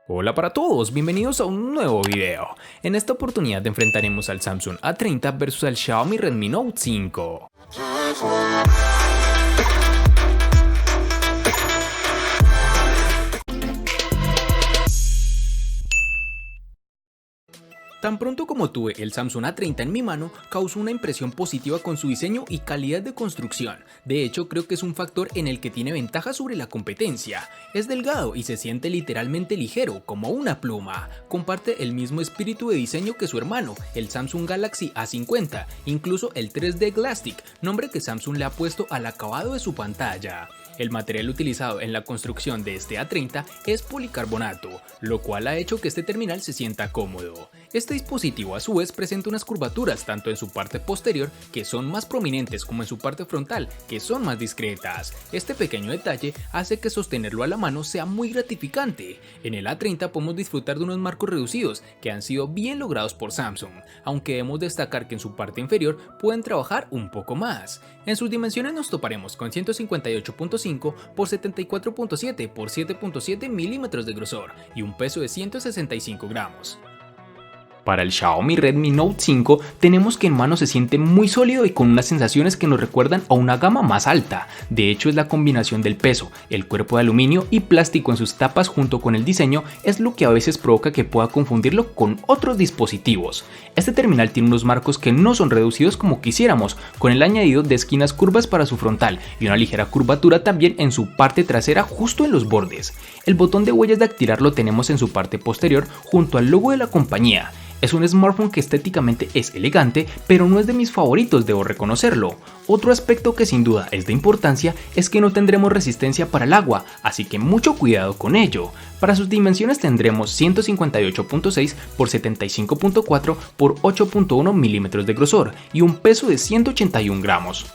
Hola para todos, bienvenidos a un nuevo video. En esta oportunidad enfrentaremos al Samsung A30 versus al Xiaomi Redmi Note 5. Tan pronto como tuve el Samsung A30 en mi mano, causó una impresión positiva con su diseño y calidad de construcción. De hecho, creo que es un factor en el que tiene ventaja sobre la competencia. Es delgado y se siente literalmente ligero, como una pluma. Comparte el mismo espíritu de diseño que su hermano, el Samsung Galaxy A50, incluso el 3D Glastic, nombre que Samsung le ha puesto al acabado de su pantalla. El material utilizado en la construcción de este A30 es policarbonato, lo cual ha hecho que este terminal se sienta cómodo. Este dispositivo a su vez presenta unas curvaturas tanto en su parte posterior, que son más prominentes, como en su parte frontal, que son más discretas. Este pequeño detalle hace que sostenerlo a la mano sea muy gratificante. En el A30 podemos disfrutar de unos marcos reducidos que han sido bien logrados por Samsung, aunque debemos destacar que en su parte inferior pueden trabajar un poco más. En sus dimensiones nos toparemos con 158.5 por 74.7 por 7.7 milímetros de grosor y un peso de 165 gramos. Para el Xiaomi Redmi Note 5 tenemos que en mano se siente muy sólido y con unas sensaciones que nos recuerdan a una gama más alta. De hecho, es la combinación del peso, el cuerpo de aluminio y plástico en sus tapas junto con el diseño es lo que a veces provoca que pueda confundirlo con otros dispositivos. Este terminal tiene unos marcos que no son reducidos como quisiéramos, con el añadido de esquinas curvas para su frontal y una ligera curvatura también en su parte trasera justo en los bordes. El botón de huellas dactilar lo tenemos en su parte posterior junto al logo de la compañía. Es un smartphone que estéticamente es elegante, pero no es de mis favoritos, debo reconocerlo. Otro aspecto que sin duda es de importancia es que no tendremos resistencia para el agua, así que mucho cuidado con ello. Para sus dimensiones tendremos 158.6 por 75.4 por 8.1 milímetros de grosor y un peso de 181 gramos.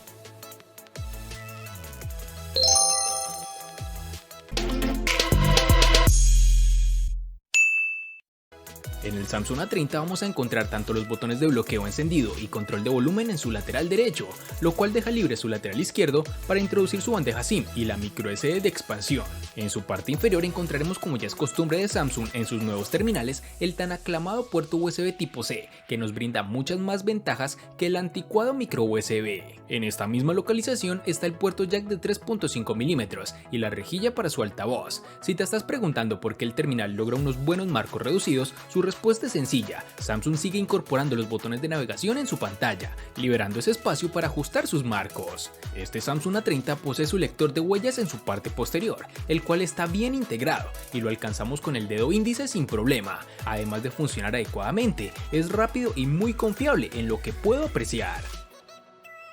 En el Samsung A30 vamos a encontrar tanto los botones de bloqueo encendido y control de volumen en su lateral derecho, lo cual deja libre su lateral izquierdo para introducir su bandeja SIM y la microSD de expansión. En su parte inferior encontraremos, como ya es costumbre de Samsung en sus nuevos terminales, el tan aclamado puerto USB tipo C, que nos brinda muchas más ventajas que el anticuado micro USB. En esta misma localización está el puerto jack de 3.5 milímetros y la rejilla para su altavoz. Si te estás preguntando por qué el terminal logra unos buenos marcos reducidos, su respuesta es sencilla: Samsung sigue incorporando los botones de navegación en su pantalla, liberando ese espacio para ajustar sus marcos. Este Samsung A30 posee su lector de huellas en su parte posterior, el cual está bien integrado y lo alcanzamos con el dedo índice sin problema. Además de funcionar adecuadamente, es rápido y muy confiable en lo que puedo apreciar.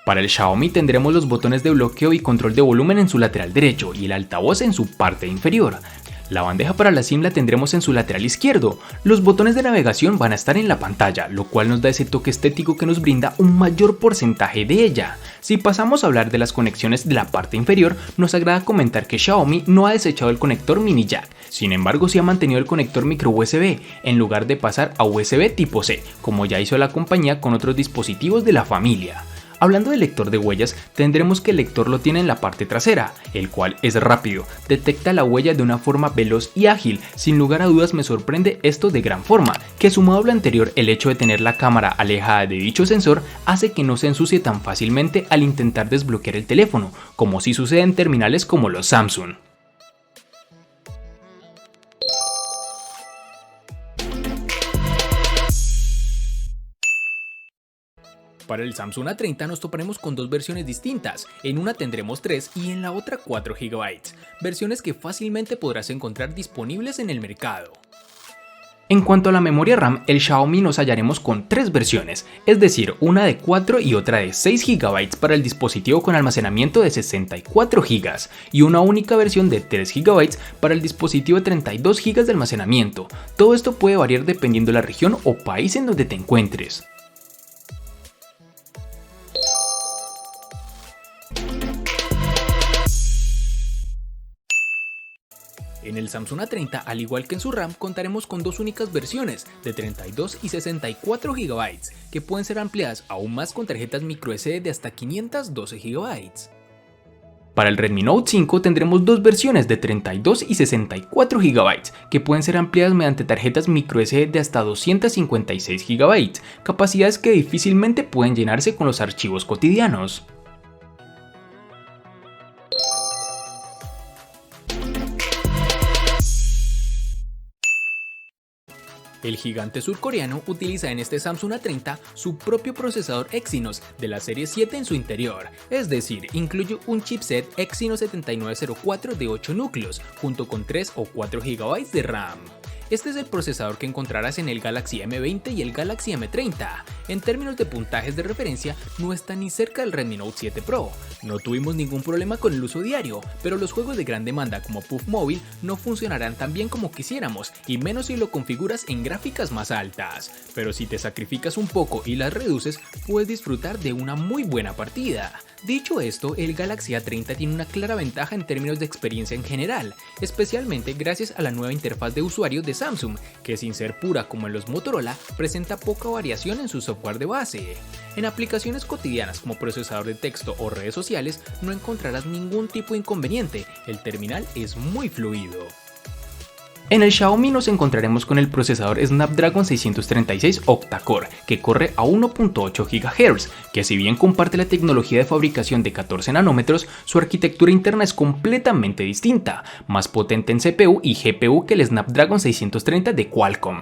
Para el Xiaomi tendremos los botones de bloqueo y control de volumen en su lateral derecho y el altavoz en su parte inferior. La bandeja para la SIM la tendremos en su lateral izquierdo. Los botones de navegación van a estar en la pantalla, lo cual nos da ese toque estético que nos brinda un mayor porcentaje de ella. Si pasamos a hablar de las conexiones de la parte inferior, nos agrada comentar que Xiaomi no ha desechado el conector mini jack. Sin embargo, sí ha mantenido el conector micro USB, en lugar de pasar a USB tipo C, como ya hizo la compañía con otros dispositivos de la familia. Hablando del lector de huellas, tendremos que el lector lo tiene en la parte trasera, el cual es rápido, detecta la huella de una forma veloz y ágil. Sin lugar a dudas me sorprende esto de gran forma, que sumado a lo anterior, el hecho de tener la cámara alejada de dicho sensor hace que no se ensucie tan fácilmente al intentar desbloquear el teléfono, como si sucede en terminales como los Samsung. Para el Samsung A30 nos toparemos con dos versiones distintas, en una tendremos 3 y en la otra 4 GB, versiones que fácilmente podrás encontrar disponibles en el mercado. En cuanto a la memoria RAM, el Xiaomi nos hallaremos con 3 versiones, es decir, una de 4 y otra de 6 GB para el dispositivo con almacenamiento de 64 GB y una única versión de 3 GB para el dispositivo de 32 GB de almacenamiento. Todo esto puede variar dependiendo de la región o país en donde te encuentres. En el Samsung A30, al igual que en su RAM, contaremos con dos únicas versiones de 32 y 64 GB, que pueden ser ampliadas aún más con tarjetas microSD de hasta 512 GB. Para el Redmi Note 5 tendremos dos versiones de 32 y 64 GB, que pueden ser ampliadas mediante tarjetas microSD de hasta 256 GB, capacidades que difícilmente pueden llenarse con los archivos cotidianos. El gigante surcoreano utiliza en este Samsung A30 su propio procesador Exynos de la serie 7 en su interior, es decir, incluye un chipset Exynos 7904 de 8 núcleos, junto con 3 o 4 GB de RAM. Este es el procesador que encontrarás en el Galaxy M20 y el Galaxy M30. En términos de puntajes de referencia, no está ni cerca del Redmi Note 7 Pro. No tuvimos ningún problema con el uso diario, pero los juegos de gran demanda como PUBG Mobile no funcionarán tan bien como quisiéramos, y menos si lo configuras en gráficas más altas. Pero si te sacrificas un poco y las reduces, puedes disfrutar de una muy buena partida. Dicho esto, el Galaxy A30 tiene una clara ventaja en términos de experiencia en general, especialmente gracias a la nueva interfaz de usuario de Samsung, que sin ser pura como en los Motorola, presenta poca variación en su software de base. En aplicaciones cotidianas como procesador de texto o redes sociales no encontrarás ningún tipo de inconveniente, el terminal es muy fluido. En el Xiaomi nos encontraremos con el procesador Snapdragon 636 Octa-core, que corre a 1.8 GHz, que si bien comparte la tecnología de fabricación de 14 nanómetros, su arquitectura interna es completamente distinta, más potente en CPU y GPU que el Snapdragon 630 de Qualcomm.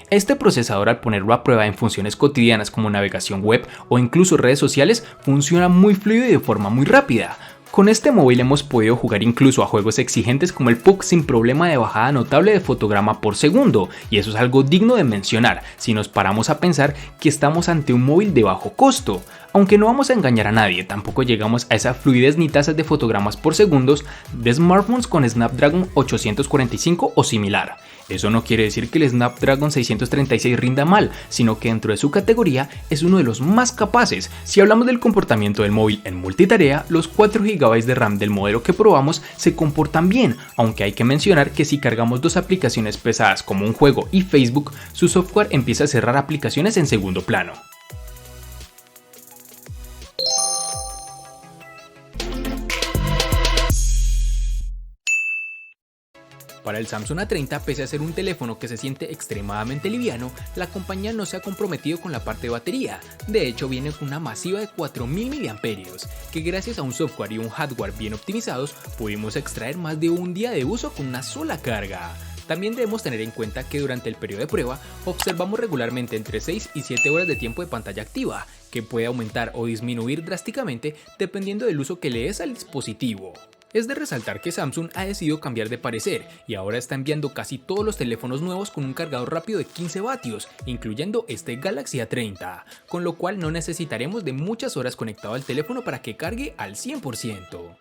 Este procesador, al ponerlo a prueba en funciones cotidianas como navegación web o incluso redes sociales, funciona muy fluido y de forma muy rápida. Con este móvil hemos podido jugar incluso a juegos exigentes como el PUBG sin problema de bajada notable de fotograma por segundo, y eso es algo digno de mencionar si nos paramos a pensar que estamos ante un móvil de bajo costo. Aunque no vamos a engañar a nadie, tampoco llegamos a esa fluidez ni tasas de fotogramas por segundos de smartphones con Snapdragon 845 o similar. Eso no quiere decir que el Snapdragon 636 rinda mal, sino que dentro de su categoría es uno de los más capaces. Si hablamos del comportamiento del móvil en multitarea, los 4 GB de RAM del modelo que probamos se comportan bien, aunque hay que mencionar que si cargamos dos aplicaciones pesadas como un juego y Facebook, su software empieza a cerrar aplicaciones en segundo plano. Para el Samsung A30, pese a ser un teléfono que se siente extremadamente liviano, la compañía no se ha comprometido con la parte de batería. De hecho, viene con una masiva de 4000 mAh, que gracias a un software y un hardware bien optimizados, pudimos extraer más de un día de uso con una sola carga. También debemos tener en cuenta que durante el periodo de prueba observamos regularmente entre 6 y 7 horas de tiempo de pantalla activa, que puede aumentar o disminuir drásticamente dependiendo del uso que le des al dispositivo. Es de resaltar que Samsung ha decidido cambiar de parecer y ahora está enviando casi todos los teléfonos nuevos con un cargador rápido de 15 vatios, incluyendo este Galaxy A30, con lo cual no necesitaremos de muchas horas conectado al teléfono para que cargue al 100%.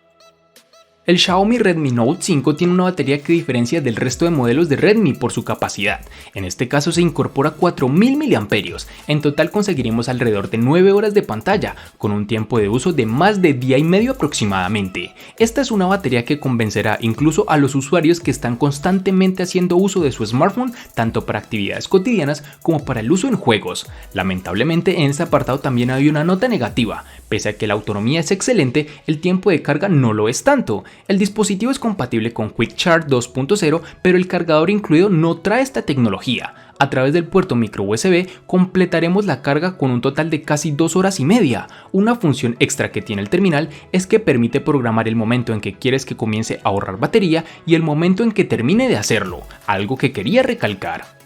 El Xiaomi Redmi Note 5 tiene una batería que diferencia del resto de modelos de Redmi por su capacidad. En este caso se incorpora 4000 mAh. En total conseguiremos alrededor de 9 horas de pantalla, con un tiempo de uso de más de día y medio aproximadamente. Esta es una batería que convencerá incluso a los usuarios que están constantemente haciendo uso de su smartphone, tanto para actividades cotidianas como para el uso en juegos. Lamentablemente en este apartado también hay una nota negativa. Pese a que la autonomía es excelente, el tiempo de carga no lo es tanto. El dispositivo es compatible con Quick Charge 2.0, pero el cargador incluido no trae esta tecnología. A través del puerto micro USB completaremos la carga con un total de casi 2 horas y media. Una función extra que tiene el terminal es que permite programar el momento en que quieres que comience a ahorrar batería y el momento en que termine de hacerlo, algo que quería recalcar.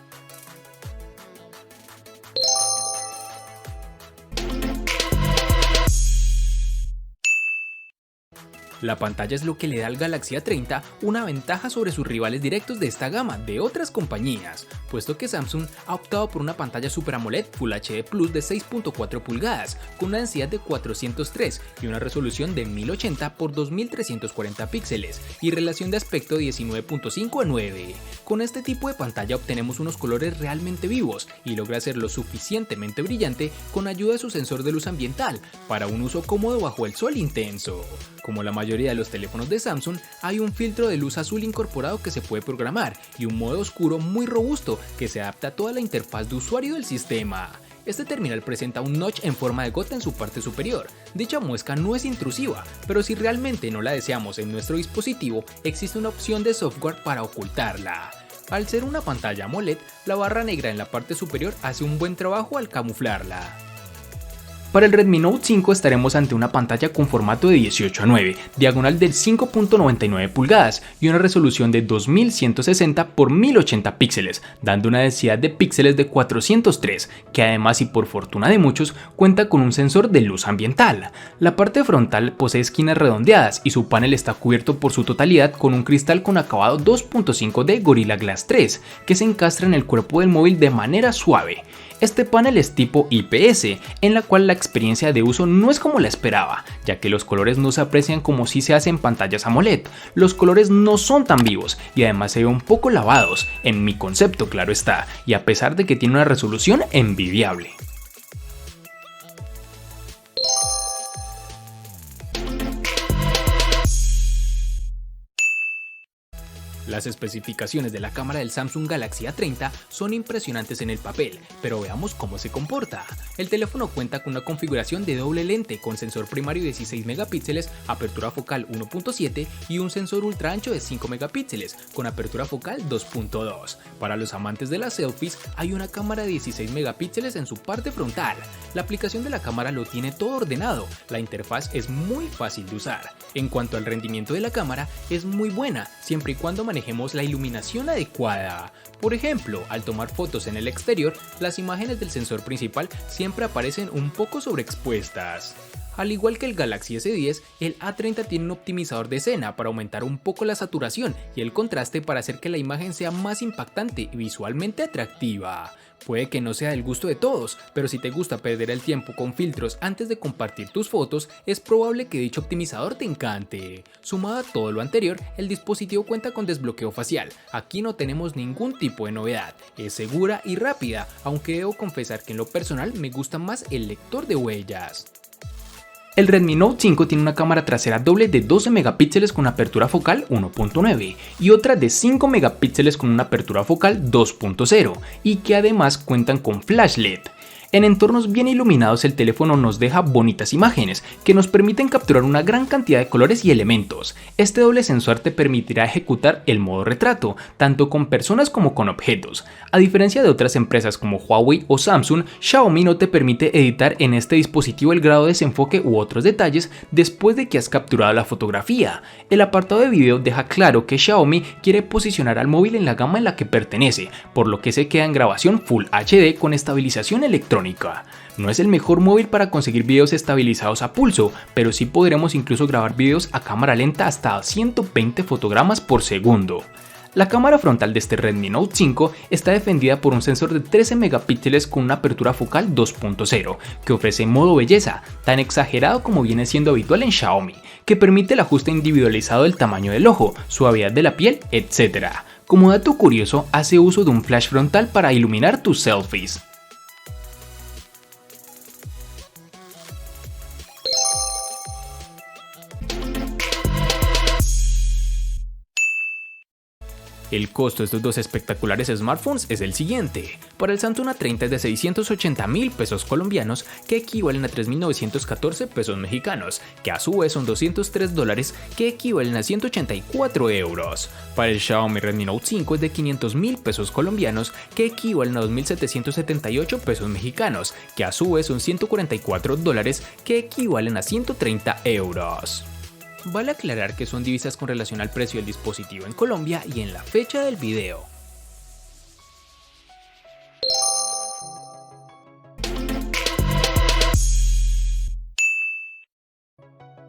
La pantalla es lo que le da al Galaxy A30 una ventaja sobre sus rivales directos de esta gama de otras compañías, puesto que Samsung ha optado por una pantalla Super AMOLED Full HD Plus de 6.4 pulgadas, con una densidad de 403 y una resolución de 1080 x 2340 píxeles y relación de aspecto 19.5 a 9. Con este tipo de pantalla obtenemos unos colores realmente vivos y logra hacerlo suficientemente brillante con ayuda de su sensor de luz ambiental para un uso cómodo bajo el sol intenso. Como la mayoría mayoría de los teléfonos de Samsung hay un filtro de luz azul incorporado que se puede programar y un modo oscuro muy robusto que se adapta a toda la interfaz de usuario del sistema. Este terminal presenta un notch en forma de gota en su parte superior. Dicha muesca no es intrusiva, pero si realmente no la deseamos en nuestro dispositivo, existe una opción de software para ocultarla. Al ser una pantalla AMOLED, la barra negra en la parte superior hace un buen trabajo al camuflarla. Para el Redmi Note 5 estaremos ante una pantalla con formato de 18:9, diagonal de 5.99 pulgadas y una resolución de 2160 x 1080 píxeles, dando una densidad de píxeles de 403, que además y por fortuna de muchos, cuenta con un sensor de luz ambiental. La parte frontal posee esquinas redondeadas y su panel está cubierto por su totalidad con un cristal con acabado 2.5 de Gorilla Glass 3, que se encastra en el cuerpo del móvil de manera suave. Este panel es tipo IPS, en la cual la experiencia de uso no es como la esperaba, ya que los colores no se aprecian como si se hace en pantallas AMOLED. Los colores no son tan vivos y además se ven un poco lavados, en mi concepto claro está, y a pesar de que tiene una resolución envidiable. Las especificaciones de la cámara del Samsung Galaxy A30 son impresionantes en el papel, pero veamos cómo se comporta. El teléfono cuenta con una configuración de doble lente con sensor primario de 16 megapíxeles, apertura focal 1.7 y un sensor ultra ancho de 5 megapíxeles con apertura focal 2.2. Para los amantes de las selfies, hay una cámara de 16 megapíxeles en su parte frontal. La aplicación de la cámara lo tiene todo ordenado, la interfaz es muy fácil de usar. En cuanto al rendimiento de la cámara, es muy buena, siempre y cuando manejemos la iluminación adecuada. Por ejemplo, al tomar fotos en el exterior, las imágenes del sensor principal siempre aparecen un poco sobreexpuestas. Al igual que el Galaxy S10, el A30 tiene un optimizador de escena para aumentar un poco la saturación y el contraste para hacer que la imagen sea más impactante y visualmente atractiva. Puede que no sea del gusto de todos, pero si te gusta perder el tiempo con filtros antes de compartir tus fotos, es probable que dicho optimizador te encante. Sumado a todo lo anterior, el dispositivo cuenta con desbloqueo facial. Aquí no tenemos ningún tipo de novedad, es segura y rápida, aunque debo confesar que en lo personal me gusta más el lector de huellas. El Redmi Note 5 tiene una cámara trasera doble de 12 megapíxeles con apertura focal 1.9 y otra de 5 megapíxeles con una apertura focal 2.0 y que además cuentan con flash LED. En entornos bien iluminados el teléfono nos deja bonitas imágenes que nos permiten capturar una gran cantidad de colores y elementos. Este doble sensor te permitirá ejecutar el modo retrato, tanto con personas como con objetos. A diferencia de otras empresas como Huawei o Samsung, Xiaomi no te permite editar en este dispositivo el grado de desenfoque u otros detalles después de que has capturado la fotografía. El apartado de video deja claro que Xiaomi quiere posicionar al móvil en la gama en la que pertenece, por lo que se queda en grabación Full HD con estabilización electrónica. No es el mejor móvil para conseguir videos estabilizados a pulso, pero sí podremos incluso grabar videos a cámara lenta hasta 120 fotogramas por segundo. La cámara frontal de este Redmi Note 5 está defendida por un sensor de 13 megapíxeles con una apertura focal 2.0 que ofrece modo belleza, tan exagerado como viene siendo habitual en Xiaomi, que permite el ajuste individualizado del tamaño del ojo, suavidad de la piel, etc. Como dato curioso, hace uso de un flash frontal para iluminar tus selfies. El costo de estos dos espectaculares smartphones es el siguiente. Para el Samsung A30 es de 680.000 pesos colombianos, que equivalen a 3.914 pesos mexicanos, que a su vez son $203, que equivalen a 184 euros. Para el Xiaomi Redmi Note 5 es de 500.000 pesos colombianos, que equivalen a 2.778 pesos mexicanos, que a su vez son $144, que equivalen a 130 euros. Vale aclarar que son divisas con relación al precio del dispositivo en Colombia y en la fecha del video.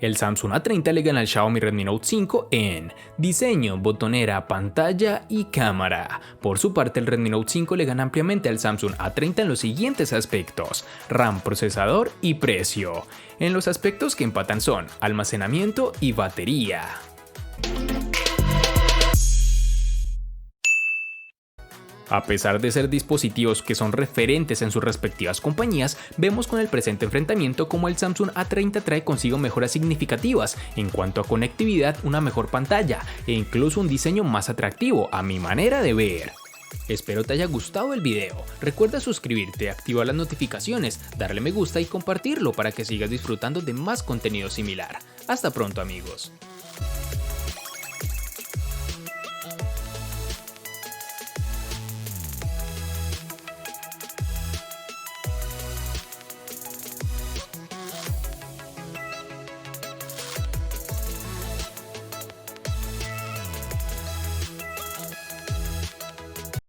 El Samsung A30 le gana al Xiaomi Redmi Note 5 en diseño, botonera, pantalla y cámara. Por su parte, el Redmi Note 5 le gana ampliamente al Samsung A30 en los siguientes aspectos: RAM, procesador y precio. En los aspectos que empatan son almacenamiento y batería. A pesar de ser dispositivos que son referentes en sus respectivas compañías, vemos con el presente enfrentamiento como el Samsung A30 trae consigo mejoras significativas en cuanto a conectividad, una mejor pantalla e incluso un diseño más atractivo a mi manera de ver. Espero te haya gustado el video, recuerda suscribirte, activar las notificaciones, darle me gusta y compartirlo para que sigas disfrutando de más contenido similar. Hasta pronto amigos.